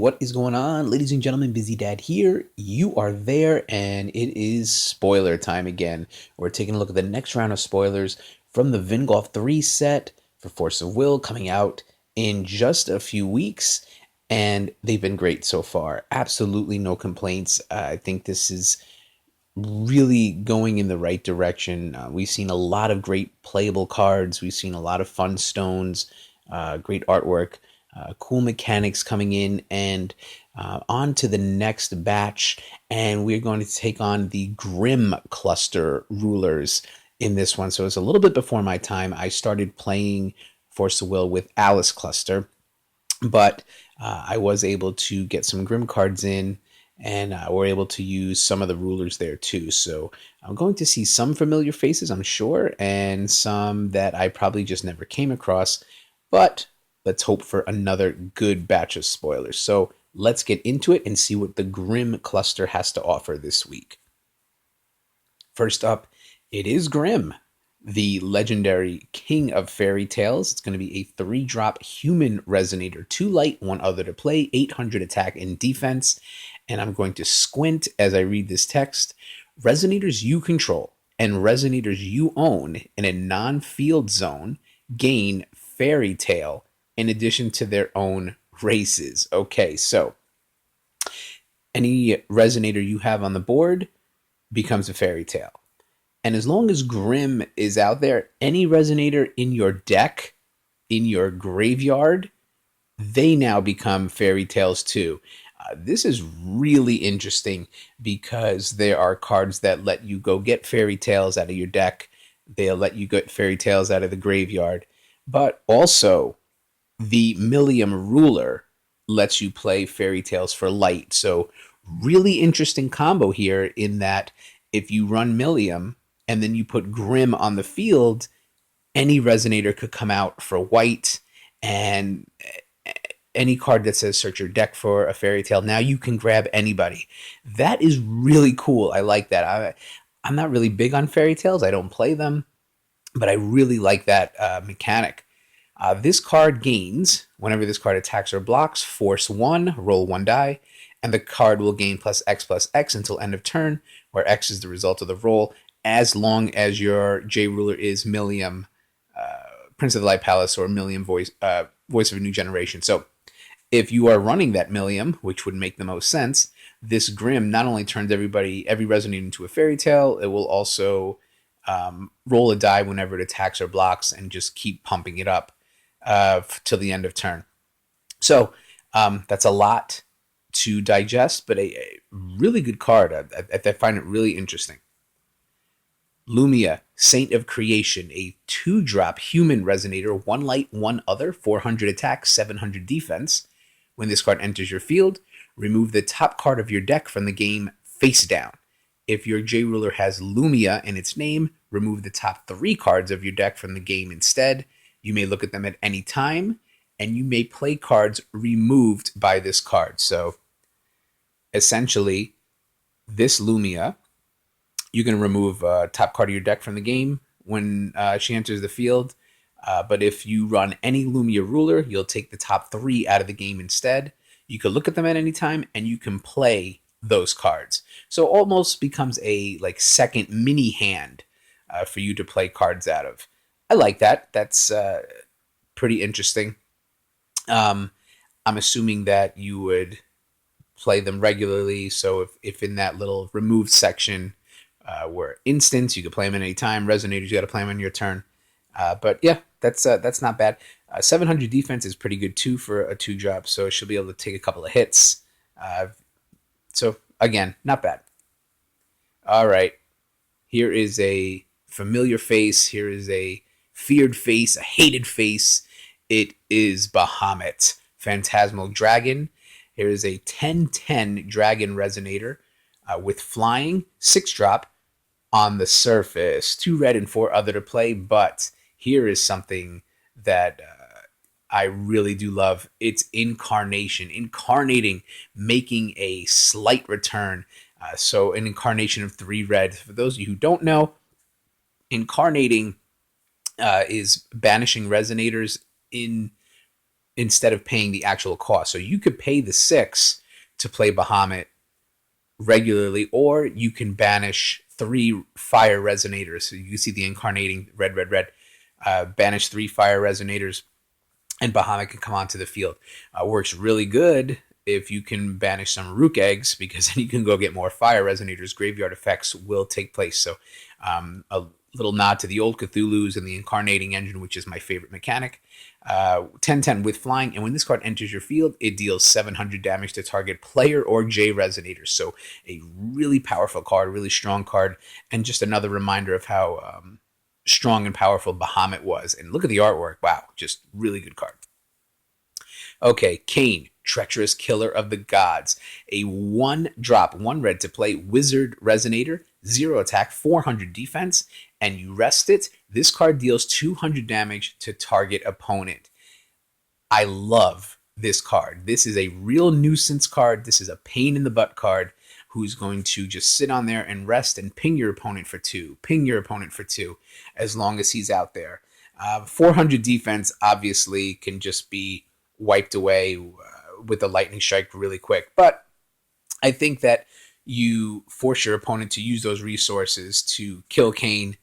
what is going on? Ladies and gentlemen, BizzyDad here. You are there, and it is spoiler time again. We're taking a look at the next round of spoilers from the Vingolf 3 set for Force of Will coming out in just a few weeks, and they've been great so far. Absolutely no complaints. I think this is really going in the right direction. We've seen a lot of great playable cards. We've seen a lot of fun stones, great artwork, cool mechanics coming in, and on to the next batch. And we're going to take on the Grimm Cluster rulers in this one. So it's a little bit before my time. I started playing Force of Will with Alice Cluster, but I was able to get some Grimm cards in, and we're able to use some of the rulers there too. So I'm going to see some familiar faces, I'm sure, and some that I probably just never came across. But let's hope for another good batch of spoilers. So let's get into it and see what the Grimm Cluster has to offer this week. First up, it is Grimm, the legendary king of fairy tales. It's going to be a 3-drop human resonator, 2 light, 1 other to play, 800 attack and defense. And I'm going to squint as I read this text. Resonators you control and resonators you own in a non-field zone gain fairy tale in addition to their own races. Okay, so any resonator you have on the board becomes a fairy tale. And as long as Grimm is out there, any resonator in your deck, in your graveyard, they now become fairy tales too. This is really interesting because there are cards that let you go get fairy tales out of your deck. They'll let you get fairy tales out of the graveyard. But also, the Millium Ruler lets you play fairy tales for light. So really interesting combo here in that if you run Millium and then you put Grimm on the field, any resonator could come out for white, and any card that says search your deck for a fairy tale, now you can grab anybody. That is really cool. I like that. I'm not really big on fairy tales. I don't play them, but I really like that mechanic. This card gains, whenever this card attacks or blocks, force 1, roll 1 die, and the card will gain +X until end of turn, where X is the result of the roll, as long as your J ruler is Millium, Prince of the Light Palace, or Millium Voice of a New Generation. So if you are running that Millium, which would make the most sense, this Grimm not only turns every resonator into a fairy tale, it will also roll a die whenever it attacks or blocks and just keep pumping it up till the end of turn. So that's a lot to digest, but a really good card. I find it really interesting. Lumia, Saint of Creation, a 2-drop human resonator, 1 light, 1 other, 400 attack, 700 defense. When this card enters your field, remove the top card of your deck from the game face down. If your J ruler has Lumia in its name, remove the top 3 cards of your deck from the game instead. You may look at them at any time, and you may play cards removed by this card. So essentially, this Lumia, you can remove top card of your deck from the game when she enters the field. But if you run any Lumia ruler, you'll take the top 3 out of the game instead. You can look at them at any time, and you can play those cards. So it almost becomes a second mini hand for you to play cards out of. I like that. That's pretty interesting. I'm assuming that you would play them regularly. So if in that little removed section were instants, you could play them at any time. Resonators, you got to play them on your turn. But yeah, that's not bad. 700 defense is pretty good too for a 2-drop, so she'll be able to take a couple of hits. So again, not bad. All right, here is a familiar face. Here is a feared face, a hated face. It is Bahamut, Phantasmal Dragon. Here is a 10/10 Dragon Resonator with flying, 6-drop on the surface, 2 red and 4 other to play. But here is something that I really do love. It's incarnating, making a slight return. So an incarnation of 3 red. For those of you who don't know, incarnating is banishing resonators in instead of paying the actual cost. So you could pay the 6 to play Bahamut regularly, or you can banish 3 fire resonators. So you see the incarnating red, red, red. Banish 3 fire resonators, and Bahamut can come onto the field. Works really good if you can banish some Rook eggs, because then you can go get more fire resonators. Graveyard effects will take place. So a little nod to the old Cthulhu's and the incarnating engine, which is my favorite mechanic. 10/10 with flying, and when this card enters your field, it deals 700 damage to target player or J resonators. So a really powerful card, really strong card, and just another reminder of how strong and powerful Bahamut was. And look at the artwork. Wow, just really good card. Okay, Cain, Treacherous Killer of the Gods. A 1-drop, 1 red to play Wizard Resonator, 0 attack, 400 defense, and you rest it. This card deals 200 damage to target opponent. I love this card. This is a real nuisance card. This is a pain in the butt card who's going to just sit on there and rest and ping your opponent for 2. Ping your opponent for 2 as long as he's out there. 400 defense obviously can just be wiped away with the lightning strike really quick. But I think that you force your opponent to use those resources to kill Cain.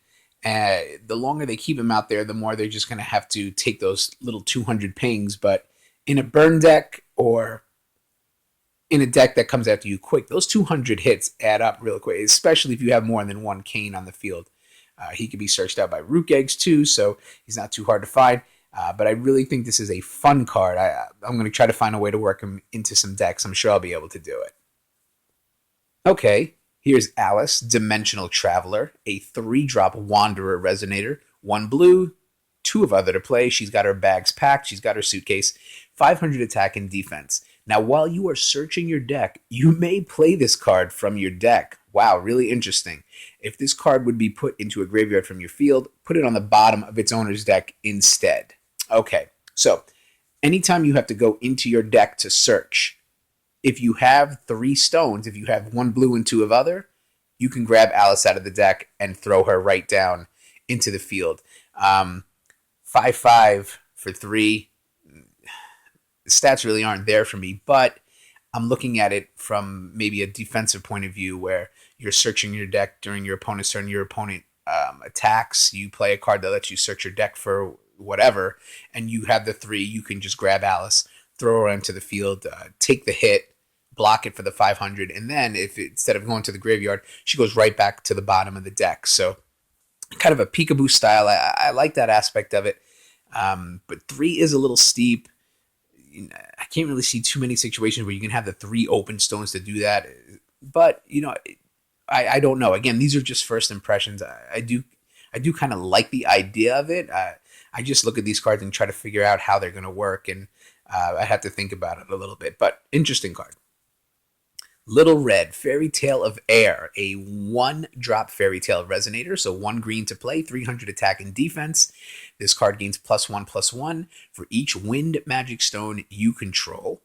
The longer they keep him out there, the more they're just going to have to take those little 200 pings. But in a burn deck, or in a deck that comes after you quick, those 200 hits add up real quick, especially if you have more than 1 Cain on the field. He could be searched out by Rook eggs too, so he's not too hard to find. But I really think this is a fun card. I'm going to try to find a way to work him into some decks. I'm sure I'll be able to do it. Okay, here's Alice, Dimensional Traveler, a 3-drop Wanderer Resonator, 1 blue, 2 of other to play. She's got her bags packed. She's got her suitcase, 500 attack and defense. Now, while you are searching your deck, you may play this card from your deck. Wow, really interesting. If this card would be put into a graveyard from your field, put it on the bottom of its owner's deck instead. Okay, so anytime you have to go into your deck to search, if you have 3 stones, if you have 1 blue and 2 of other, you can grab Alice out of the deck and throw her right down into the field. 5/5 for 3. The stats really aren't there for me, but I'm looking at it from maybe a defensive point of view, where you're searching your deck during your opponent's turn. Your opponent attacks. You play a card that lets you search your deck for whatever, and you have the 3. You can just grab Alice, throw her into the field, take the hit, block it for the 500, and then instead of going to the graveyard, she goes right back to the bottom of the deck. So kind of a peekaboo style. I like that aspect of it, but 3 is a little steep. I can't really see too many situations where you can have the 3 open stones to do that. But, I don't know. Again, these are just first impressions. I do kind of like the idea of it. I just look at these cards and try to figure out how they're going to work, and I have to think about it a little bit. But interesting card. Little Red, Fairy Tale of Air, a 1-drop Fairy Tale Resonator, so 1 green to play, 300 attack and defense. This card gains +1/+1 for each wind magic stone you control.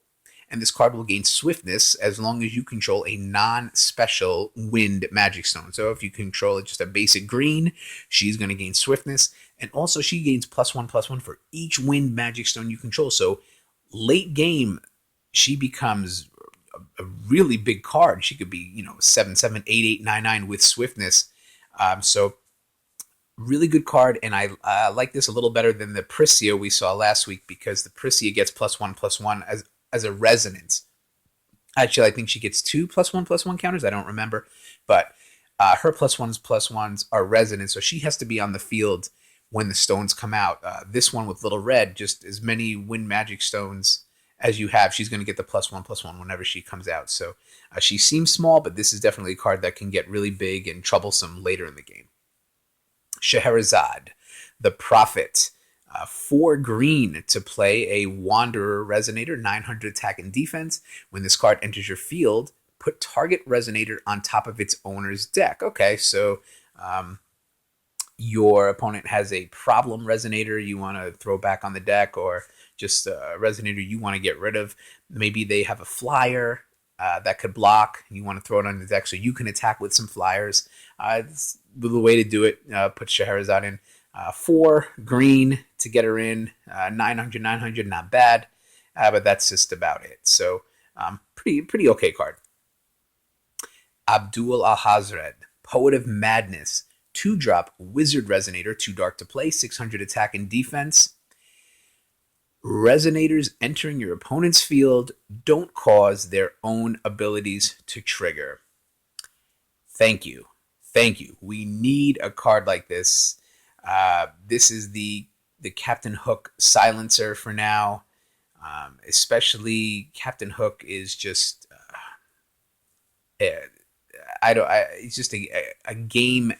And this card will gain swiftness as long as you control a non-special wind magic stone. So if you control just a basic green, she's going to gain swiftness. And also she gains +1/+1 for each wind magic stone you control. So late game, she becomes a really big card. She could be, 7/7, 8/8, 9/9 with swiftness. So really good card, and I like this a little better than the Priscia we saw last week, because the Priscia gets +1/+1 as a resonance. Actually, I think she gets 2 +1/+1 counters. I don't remember, but her +1/+1s are resonance, so she has to be on the field when the stones come out. This one with Little Red, just as many wind magic stones as you have, she's going to get the +1/+1 whenever she comes out. So she seems small, but this is definitely a card that can get really big and troublesome later in the game. Shahrazad, the Prophet, 4 green to play, a Wanderer Resonator, 900 attack and defense. When this card enters your field, put target Resonator on top of its owner's deck. Okay, so your opponent has a problem Resonator you want to throw back on the deck, or just a Resonator you want to get rid of. Maybe they have a flyer that could block, and you want to throw it on the deck so you can attack with some flyers. It's the way to do it. Put Shahrazad in. 4 green to get her in. 900, not bad. but that's just about it. So pretty okay card. Abdul Al-Hazred, Poet of Madness, 2-drop Wizard Resonator, 2 dark to play, 600 attack and defense. Resonators entering your opponent's field don't cause their own abilities to trigger. Thank you. Thank you. We need a card like this. This is the Captain Hook silencer for now. Especially Captain Hook is just it's just a game.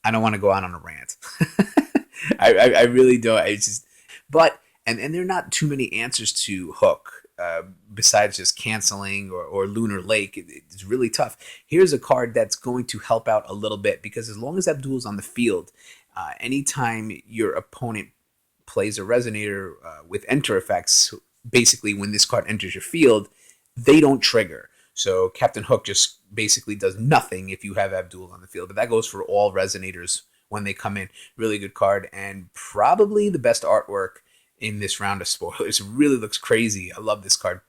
I don't want to go out on a rant. I really don't. It's just, but and there are not too many answers to Hook besides just canceling or Lunar Lake. It's really tough. Here's a card that's going to help out a little bit, because as long as Abdul's on the field, anytime your opponent plays a Resonator with enter effects, basically when this card enters your field, they don't trigger. So Captain Hook just basically does nothing if you have Abdul on the field. But that goes for all Resonators when they come in. Really good card, and probably the best artwork in this round of spoilers. It really looks crazy. I love this card.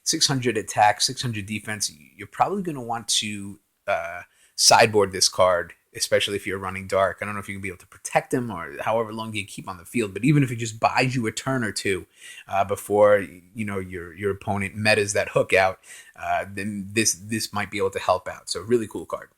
600 attack, 600 defense. You're probably going to want to sideboard this card, especially if you're running dark. I don't know if you can be able to protect him or however long you keep on the field, but even if it just buys you a turn or two before your opponent metas that Hook out, then this might be able to help out. So really cool card.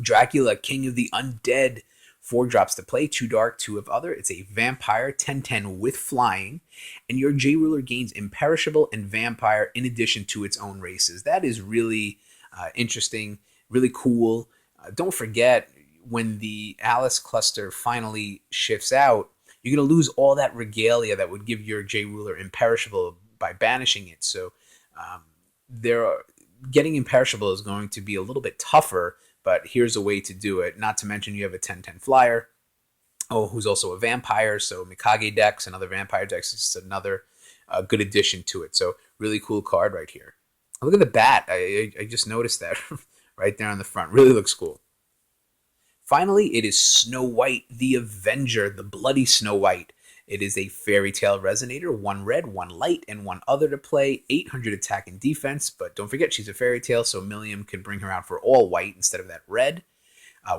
Dracula, King of the Undead, 4 drops to play, 2 dark, 2 of other. It's a vampire, 10/10 with flying, and your J-Ruler gains Imperishable and Vampire in addition to its own races. That is really interesting, really cool. Don't forget, when the Alice cluster finally shifts out, you're going to lose all that regalia that would give your J-Ruler Imperishable by banishing it. So getting Imperishable is going to be a little bit tougher, but here's a way to do it. Not to mention you have a 10/10 flyer, who's also a vampire, so Mikage decks and other vampire decks is another good addition to it. So really cool card right here. Look at the bat. I just noticed that right there on the front. Really looks cool. Finally, it is Snow White, the Avenger, the Bloody Snow White. It is a Fairy Tale Resonator, 1 red, 1 light, and 1 other to play, 800 attack and defense, but don't forget she's a Fairy Tale, so Milliam can bring her out for all white instead of that red,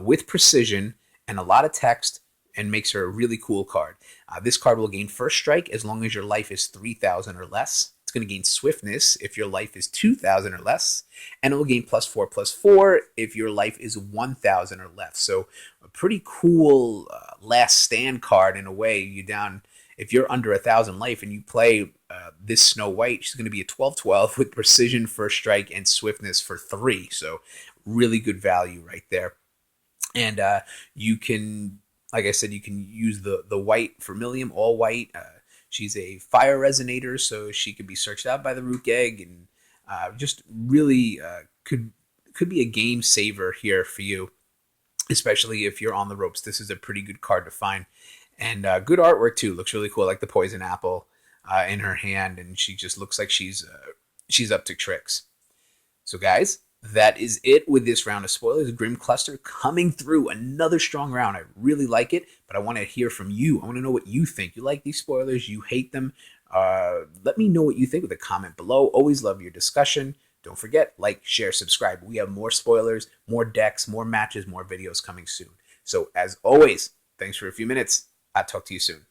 with precision and a lot of text, and makes her a really cool card. This card will gain first strike as long as your life is 3,000 or less. It's going to gain swiftness if your life is 2,000 or less, and it will gain +4/+4 if your life is 1,000 or less. So a pretty cool last stand card in a way. If you're under 1,000 life and you play this Snow White, she's going to be a 12/12 with precision, first strike, and swiftness for 3. So really good value right there. And you can, like I said, you can use the white for Milliam, all white. She's a fire resonator, so she could be searched out by the Rook Egg, and just really could be a game saver here for you, especially if you're on the ropes. This is a pretty good card to find, and good artwork too. Looks really cool, like the poison apple in her hand, and she just looks like she's up to tricks. So guys, that is it with this round of spoilers. Grimm Cluster coming through, another strong round. I really like it, but I want to hear from you. I want to know what you think. You like these spoilers? You hate them? Let me know what you think with a comment below. Always love your discussion. Don't forget, like, share, subscribe. We have more spoilers, more decks, more matches, more videos coming soon. So as always, thanks for a few minutes. I'll talk to you soon.